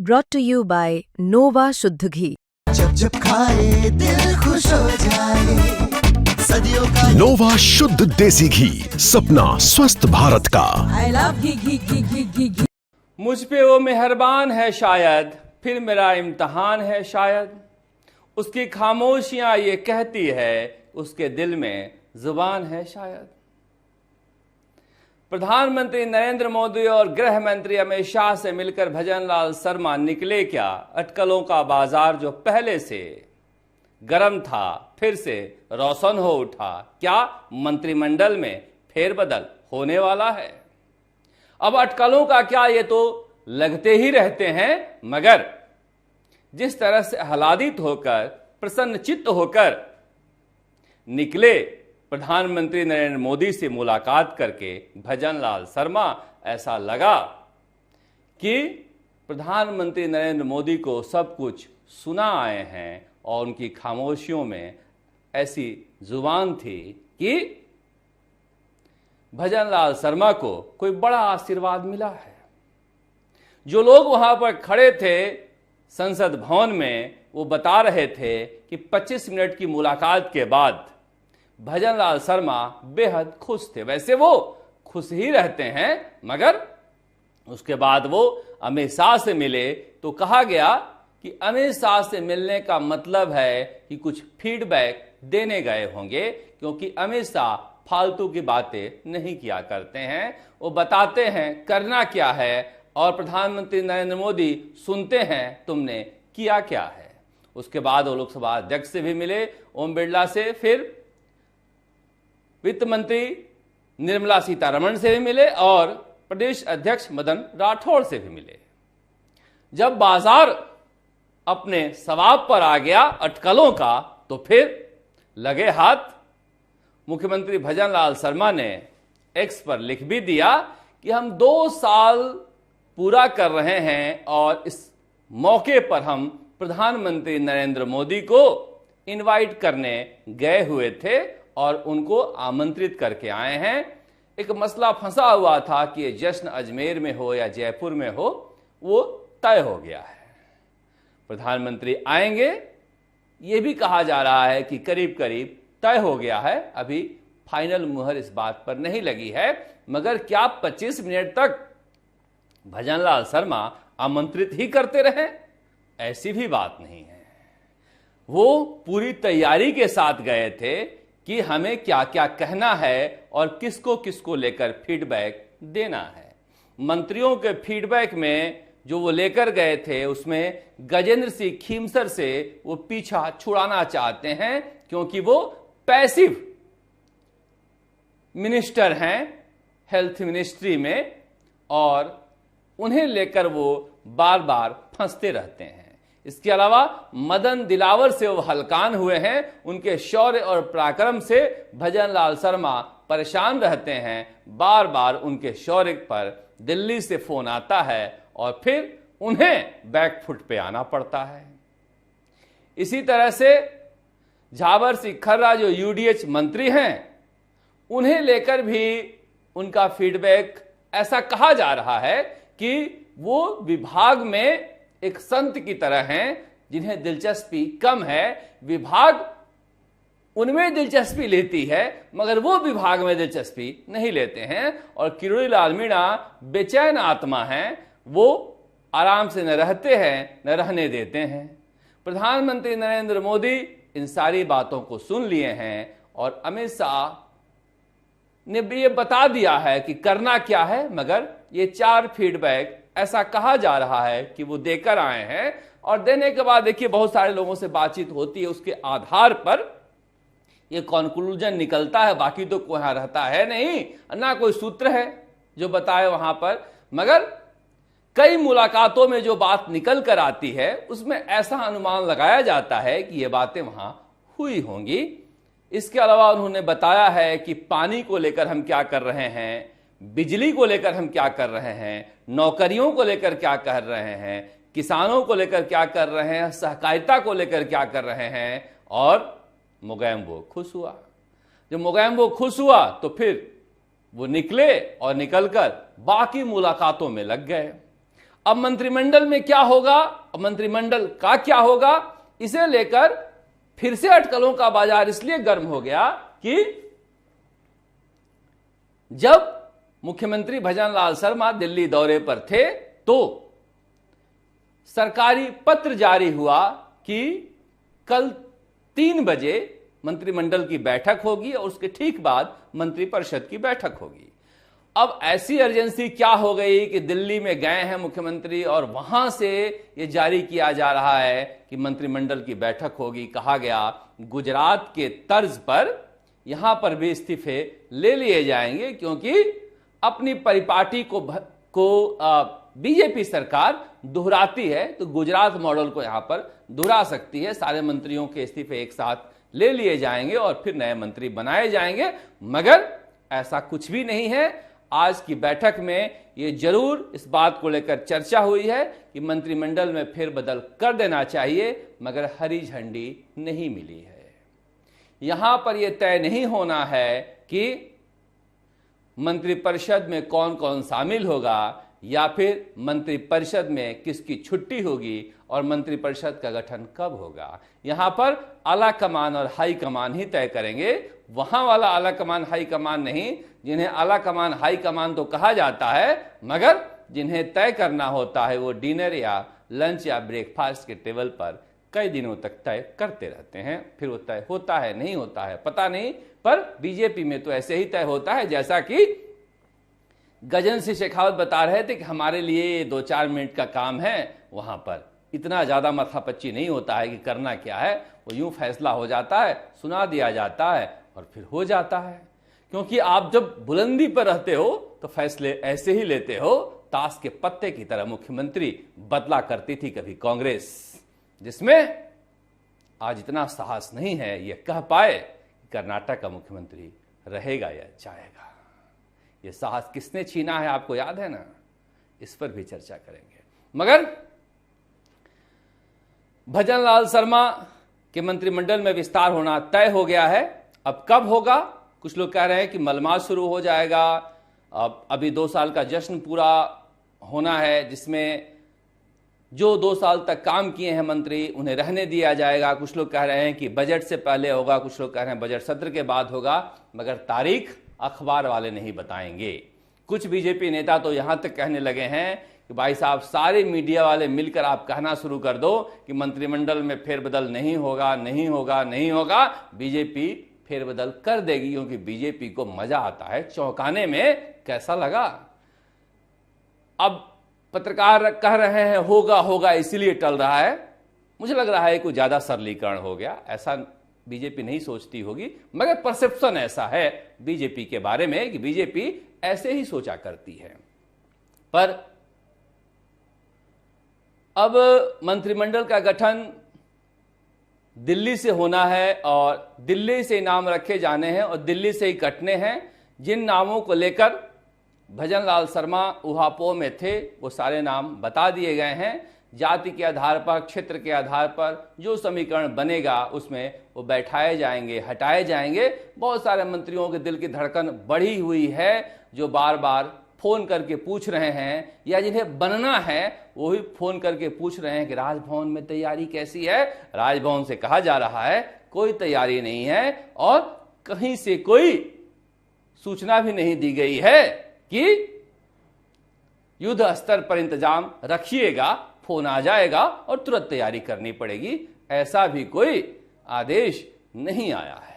brought to you by Nova शुद्ध घी। जब जब खाए दिल खुश हो जाए, सदियों का नोवा शुद्ध देसी घी, सपना स्वस्थ भारत का। I love घी घी घी घी घी घी। मुझ पे वो मेहरबान है शायद, फिर मेरा इम्तहान है शायद। उसकी खामोशियां ये कहती है, उसके दिल में जुबान है शायद। प्रधानमंत्री नरेंद्र मोदी और गृह मंत्री अमित शाह से मिलकर भजनलाल शर्मा निकले क्या? अटकलों का बाजार जो पहले से गर्म था फिर से रोशन हो उठा। क्या मंत्रिमंडल में फेरबदल होने वाला है? अब अटकलों का क्या, ये तो लगते ही रहते हैं, मगर जिस तरह से आह्लादित होकर प्रसन्नचित्त होकर निकले प्रधानमंत्री नरेंद्र मोदी से मुलाकात करके भजनलाल शर्मा, ऐसा लगा कि प्रधानमंत्री नरेंद्र मोदी को सब कुछ सुना आए हैं और उनकी खामोशियों में ऐसी जुबान थी कि भजनलाल शर्मा को कोई बड़ा आशीर्वाद मिला है। जो लोग वहां पर खड़े थे संसद भवन में, वो बता रहे थे कि 25 मिनट की मुलाकात के बाद भजनलाल शर्मा बेहद खुश थे। वैसे वो खुश ही रहते हैं, मगर उसके बाद वो अमित शाह से मिले तो कहा गया कि अमित शाह से मिलने का मतलब है कि कुछ फीडबैक देने गए होंगे, क्योंकि अमित शाह फालतू की बातें नहीं किया करते हैं। वो बताते हैं करना क्या है और प्रधानमंत्री नरेंद्र मोदी सुनते हैं तुमने किया क्या है। उसके बाद वो लोकसभा अध्यक्ष से भी मिले, ओम बिरला से, फिर वित्त मंत्री निर्मला सीतारमण से भी मिले और प्रदेश अध्यक्ष मदन राठौड़ से भी मिले। जब बाजार अपने सवाब पर आ गया अटकलों का, तो फिर लगे हाथ। मुख्यमंत्री भजनलाल शर्मा ने एक्स पर लिख भी दिया कि हम 2 साल पूरा कर रहे हैं और इस मौके पर हम प्रधानमंत्री नरेंद्र मोदी को इनवाइट करने गए हुए थे और उनको आमंत्रित करके आए हैं। एक मसला फंसा हुआ था कि ये जश्न अजमेर में हो या जयपुर में हो, वो तय हो गया है। प्रधानमंत्री आएंगे, ये भी कहा जा रहा है कि करीब करीब तय हो गया है। अभी फाइनल मुहर इस बात पर नहीं लगी है, मगर क्या 25 मिनट तक भजनलाल शर्मा आमंत्रित ही करते रहे? ऐसी भी बात नहीं है। वो पूरी तैयारी के साथ गए थे कि हमें क्या क्या कहना है और किसको किसको लेकर फीडबैक देना है। मंत्रियों के फीडबैक में जो वो लेकर गए थे, उसमें गजेंद्र सिंह खीमसर से वो पीछा छुड़ाना चाहते हैं, क्योंकि वो पैसिव मिनिस्टर हैं हेल्थ मिनिस्ट्री में और उन्हें लेकर वो बार बार फंसते रहते हैं। इसके अलावा मदन दिलावर से वो हलकान हुए हैं। उनके शौर्य और पराक्रम से भजनलाल शर्मा परेशान रहते हैं। बार बार उनके शौर्य पर दिल्ली से फोन आता है और फिर उन्हें बैकफुट पे आना पड़ता है। इसी तरह से झावर सिंह खर्रा जो यूडीएच मंत्री हैं, उन्हें लेकर भी उनका फीडबैक ऐसा कहा जा रहा है कि वो विभाग में एक संत की तरह हैं जिन्हें दिलचस्पी कम है। विभाग उनमें दिलचस्पी लेती है, मगर वो विभाग में दिलचस्पी नहीं लेते हैं। और किरोड़ी लाल मीणा बेचैन आत्मा हैं, वो आराम से न रहते हैं न रहने देते हैं। प्रधानमंत्री नरेंद्र मोदी इन सारी बातों को सुन लिए हैं और अमित शाह ने भी ये बता दिया है कि करना क्या है, मगर ये 4 फीडबैक ऐसा कहा जा रहा है कि वो देकर आए हैं। और देने के बाद देखिए बहुत सारे लोगों से बातचीत होती है, उसके आधार पर ये कंक्लूजन निकलता है। बाकी तो कोई यहां रहता है नहीं, ना कोई सूत्र है जो बताए वहां पर, मगर कई मुलाकातों में जो बात निकल कर आती है उसमें ऐसा अनुमान लगाया जाता है कि ये बातें वहां हुई होंगी। इसके अलावा उन्होंने बताया है कि पानी को लेकर हम क्या कर रहे हैं, बिजली को लेकर हम क्या कर रहे हैं, नौकरियों को लेकर क्या कर रहे हैं, किसानों को लेकर क्या कर रहे हैं, सहकारिता को लेकर क्या कर रहे हैं। और मोगैम्बो खुश हुआ। जब मोगैम्बो खुश हुआ तो फिर वो निकले और निकलकर बाकी मुलाकातों में लग गए। अब मंत्रिमंडल में क्या होगा, अब मंत्रिमंडल का क्या होगा, इसे लेकर फिर से अटकलों का बाजार इसलिए गर्म हो गया कि जब मुख्यमंत्री भजनलाल शर्मा दिल्ली दौरे पर थे तो सरकारी पत्र जारी हुआ कि कल 3 बजे मंत्रिमंडल की बैठक होगी और उसके ठीक बाद मंत्रिपरिषद की बैठक होगी। अब ऐसी अर्जेंसी क्या हो गई कि दिल्ली में गए हैं मुख्यमंत्री और वहां से यह जारी किया जा रहा है कि मंत्रिमंडल की बैठक होगी। कहा गया गुजरात के तर्ज पर यहां पर भी इस्तीफे ले लिए जाएंगे, क्योंकि अपनी परिपाटी को बीजेपी सरकार दोहराती है तो गुजरात मॉडल को यहां पर दोहरा सकती है। सारे मंत्रियों के इस्तीफे एक साथ ले लिए जाएंगे और फिर नए मंत्री बनाए जाएंगे, मगर ऐसा कुछ भी नहीं है। आज की बैठक में यह जरूर इस बात को लेकर चर्चा हुई है कि मंत्रिमंडल में फेरबदल कर देना चाहिए, मगर हरी झंडी नहीं मिली है। यहां पर यह तय नहीं होना है कि मंत्रिपरिषद में कौन कौन शामिल होगा या फिर मंत्रिपरिषद में किसकी छुट्टी होगी और मंत्रिपरिषद का गठन कब होगा। यहां पर आला कमान और हाई कमान ही तय करेंगे। वहां वाला आला कमान हाई कमान नहीं, जिन्हें आला कमान हाई कमान तो कहा जाता है, मगर जिन्हें तय करना होता है वो डिनर या लंच या ब्रेकफास्ट के टेबल पर कई दिनों तक तय करते रहते हैं। फिर वो तय होता है नहीं होता है पता नहीं, पर बीजेपी में तो ऐसे ही तय होता है। जैसा कि गजेंद्र सिंह शेखावत बता रहे थे कि हमारे लिए 2-4 मिनट का काम है, वहां पर इतना ज्यादा माथापच्ची नहीं होता है कि करना क्या है, वो यूं फैसला हो जाता है, सुना दिया जाता है और फिर हो जाता है। क्योंकि आप जब बुलंदी पर रहते हो तो फैसले ऐसे ही लेते हो। ताश के पत्ते की तरह मुख्यमंत्री बदला करती थी कभी कांग्रेस, जिसमें आज इतना साहस नहीं है ये कह पाए कि कर्नाटक का मुख्यमंत्री रहेगा या जाएगा। ये साहस किसने छीना है, आपको याद है ना, इस पर भी चर्चा करेंगे। मगर भजनलाल शर्मा के मंत्रिमंडल में विस्तार होना तय हो गया है। अब कब होगा, कुछ लोग कह रहे हैं कि मलमास शुरू हो जाएगा। अब अभी 2 साल का जश्न पूरा होना है, जिसमें जो 2 साल तक काम किए हैं मंत्री उन्हें रहने दिया जाएगा। कुछ लोग कह रहे हैं कि बजट से पहले होगा, कुछ लोग कह रहे हैं बजट सत्र के बाद होगा, मगर तारीख अखबार वाले नहीं बताएंगे। कुछ बीजेपी नेता तो यहां तक कहने लगे हैं कि भाई साहब सारे मीडिया वाले मिलकर आप कहना शुरू कर दो कि मंत्रिमंडल में फेरबदल नहीं होगा, नहीं होगा, नहीं होगा। बीजेपी फेरबदल कर देगी, क्योंकि बीजेपी को मजा आता है चौंकाने में। कैसा लगा? अब पत्रकार कह रहे हैं होगा होगा इसीलिए टल रहा है। मुझे लग रहा है कुछ ज्यादा सरलीकरण हो गया। ऐसा बीजेपी नहीं सोचती होगी, मगर परसेप्शन ऐसा है बीजेपी के बारे में कि बीजेपी ऐसे ही सोचा करती है। पर अब मंत्रिमंडल का गठन दिल्ली से होना है और दिल्ली से नाम रखे जाने हैं और दिल्ली से ही कटने हैं। जिन नामों को लेकर भजनलाल शर्मा उहापोह में थे वो सारे नाम बता दिए गए हैं। जाति के आधार पर, क्षेत्र के आधार पर जो समीकरण बनेगा उसमें वो बैठाए जाएंगे, हटाए जाएंगे। बहुत सारे मंत्रियों के दिल की धड़कन बढ़ी हुई है, जो बार बार फोन करके पूछ रहे हैं, या जिन्हें बनना है वो भी फोन करके पूछ रहे हैं कि राजभवन में तैयारी कैसी है। राजभवन से कहा जा रहा है कोई तैयारी नहीं है और कहीं से कोई सूचना भी नहीं दी गई है कि युद्ध स्तर पर इंतजाम रखिएगा, फोन आ जाएगा और तुरंत तैयारी करनी पड़ेगी। ऐसा भी कोई आदेश नहीं आया है।